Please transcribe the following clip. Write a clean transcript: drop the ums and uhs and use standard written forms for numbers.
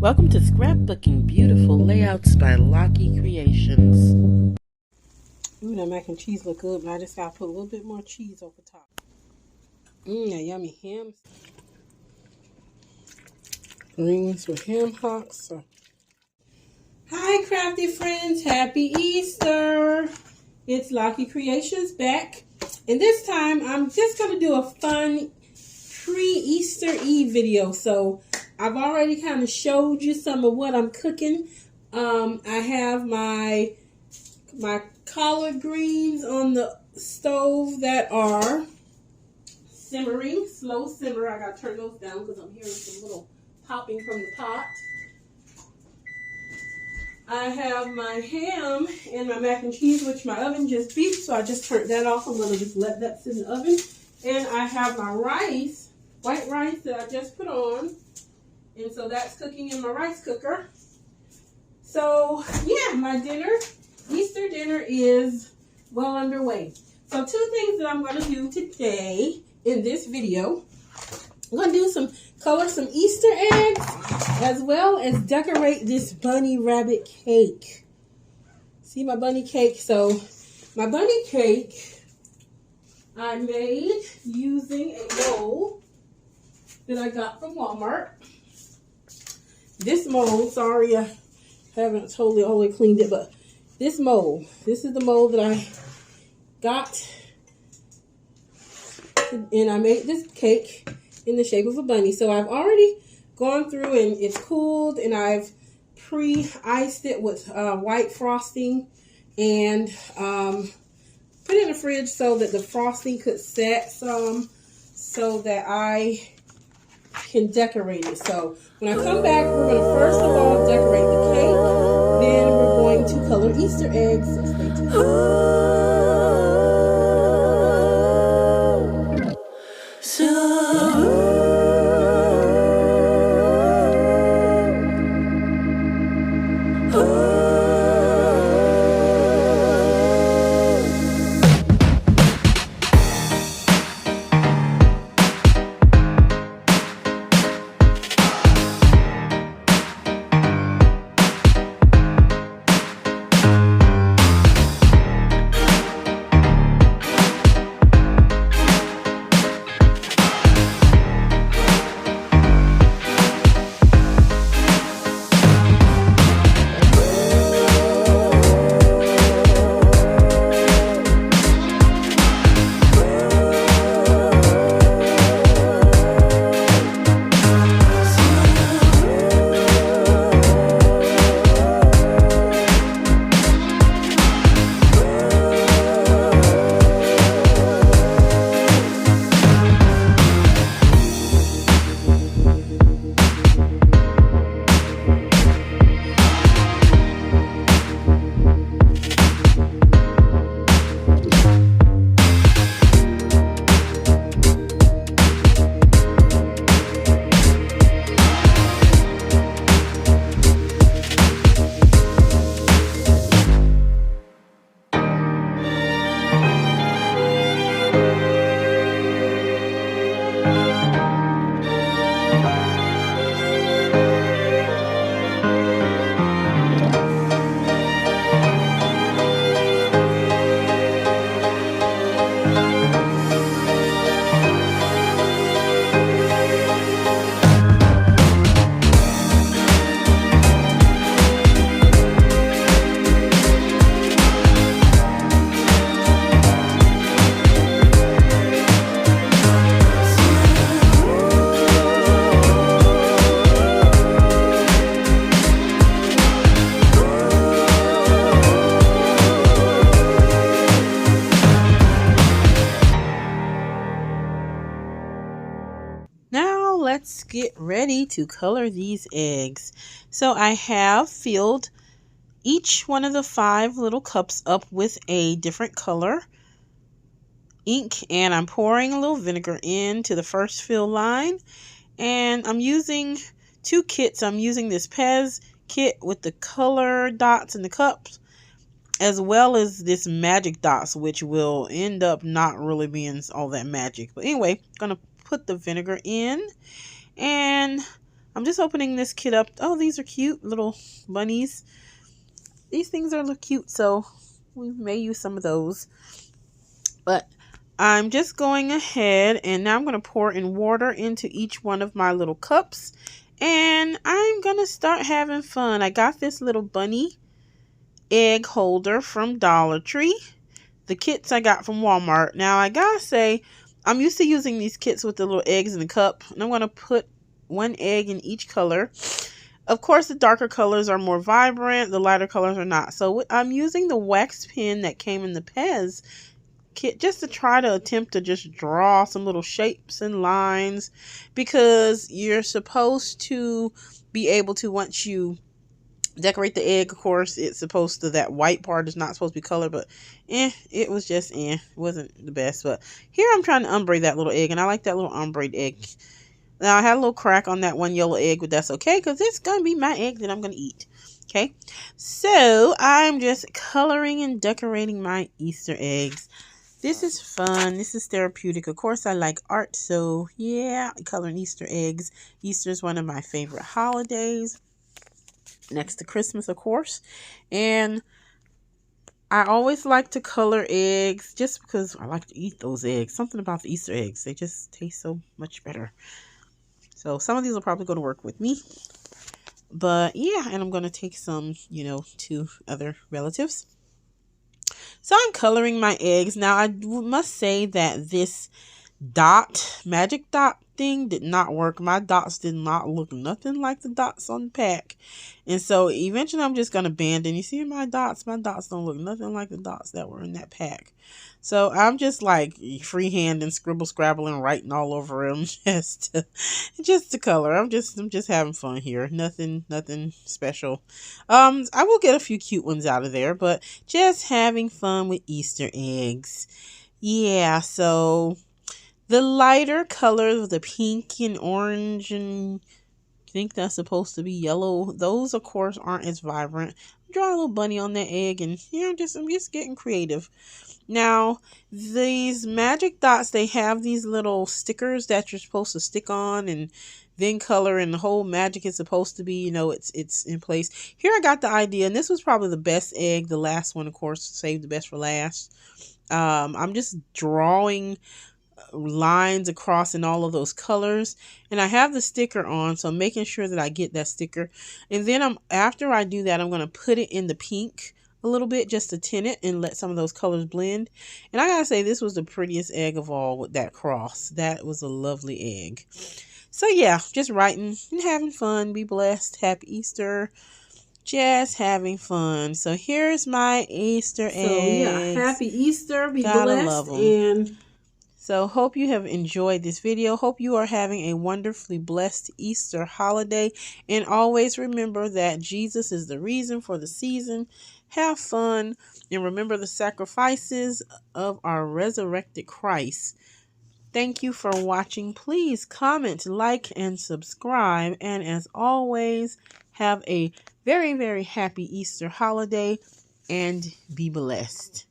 Welcome to Scrapbooking Beautiful Layouts by Lockie Creations. Ooh, that mac and cheese look good, but I just gotta put a little bit more cheese over top. That yummy ham. Greens with ham hocks. Hi, crafty friends. Happy Easter. It's Lockie Creations back. And this time, I'm just gonna do a fun pre-Easter Eve video. So I've already kind of showed you some of what I'm cooking. I have my collard greens on the stove that are simmering, slow simmer. I gotta turn those down because I'm hearing some little popping from the pot. I have my ham and my mac and cheese, which my oven just beeped, so I just turned that off. I'm gonna just let that sit in the oven. And I have my rice, white rice that I just put on. And so that's cooking in my rice cooker. So yeah, my dinner, Easter dinner is well underway. So two things that I'm going to do today in this video. I'm going to do color some Easter eggs as well as decorate this bunny rabbit cake. See my bunny cake? So my bunny cake I made using a mold that I got from Walmart. This mold, sorry I haven't totally all the way cleaned it, but this mold, this is the mold that I got, and I made this cake in the shape of a bunny. So I've already gone through and it's cooled, and I've pre-iced it with white frosting and put it in the fridge so that the frosting could set some, so that I can decorate it. So when I come back, we're going to first of all decorate the cake, then we're going to color Easter eggs. So stay tuned. Let's get ready to color these eggs. So I have filled each one of the 5 little cups up with a different color ink, and I'm pouring a little vinegar into the first fill line, and I'm using 2 kits. I'm using this Pez kit with the color dots in the cups, as well as this magic dots, which will end up not really being all that magic. But anyway, I'm gonna put the vinegar in, and I'm just opening this kit up. Oh, these are cute little bunnies. These things are look cute, so we may use some of those. But I'm just going ahead and now I'm going to pour in water into each one of my little cups. And I'm going to start having fun. I got this little bunny egg holder from Dollar Tree. The kits I got from Walmart. Now, I gotta say, I'm used to using these kits with the little eggs in the cup. And I'm going to put one egg in each color. Of course, the darker colors are more vibrant. The lighter colors are not. So I'm using the wax pen that came in the Pez kit just to try to attempt to just draw some little shapes and lines. Because you're supposed to be able to, once you decorate the egg, of course, it's supposed to, that white part is not supposed to be colored, but it was just it wasn't the best. But here I'm trying to ombre that little egg, and I like that little ombre egg. Now I had a little crack on that one yellow egg, but that's okay because it's gonna be my egg that I'm gonna eat. Okay, so I'm just coloring and decorating my Easter eggs. This is fun. This is therapeutic. Of course, I like art, so yeah, coloring Easter eggs. Easter is one of my favorite holidays, next to Christmas, of course. And I always like to color eggs just because I like to eat those eggs. Something about the Easter eggs, they just taste so much better. So some of these will probably go to work with me. But yeah, and I'm going to take some, to other relatives. So I'm coloring my eggs. Now I must say that this magic dot thing did not work. My dots did not look nothing like the dots on the pack. And so eventually I'm just going to abandon. You see my dots don't look nothing like the dots that were in that pack. So I'm just like freehand and scrabbling, writing all over them just to color. I'm just having fun here. Nothing special. I will get a few cute ones out of there, but just having fun with Easter eggs. Yeah, so the lighter colors, the pink and orange, and I think that's supposed to be yellow, those of course aren't as vibrant. I'm drawing a little bunny on that egg, and I'm just getting creative. Now, these magic dots, they have these little stickers that you're supposed to stick on and then color, and the whole magic is supposed to be, it's in place. Here I got the idea, and this was probably the best egg. The last one, of course, saved the best for last. I'm just drawing lines across in all of those colors, and I have the sticker on, so I'm making sure that I get that sticker. And then after I do that, I'm going to put it in the pink a little bit just to tint it and let some of those colors blend. And I gotta say, this was the prettiest egg of all with that cross. That was a lovely egg. So yeah, just writing and having fun. Be blessed. Happy Easter. Just having fun. So here's my Easter eggs. So yeah, happy Easter. Be Gotta blessed. love 'em. And so hope you have enjoyed this video. Hope you are having a wonderfully blessed Easter holiday. And always remember that Jesus is the reason for the season. Have fun. And remember the sacrifices of our resurrected Christ. Thank you for watching. Please comment, like, and subscribe. And as always, have a very, very happy Easter holiday and be blessed.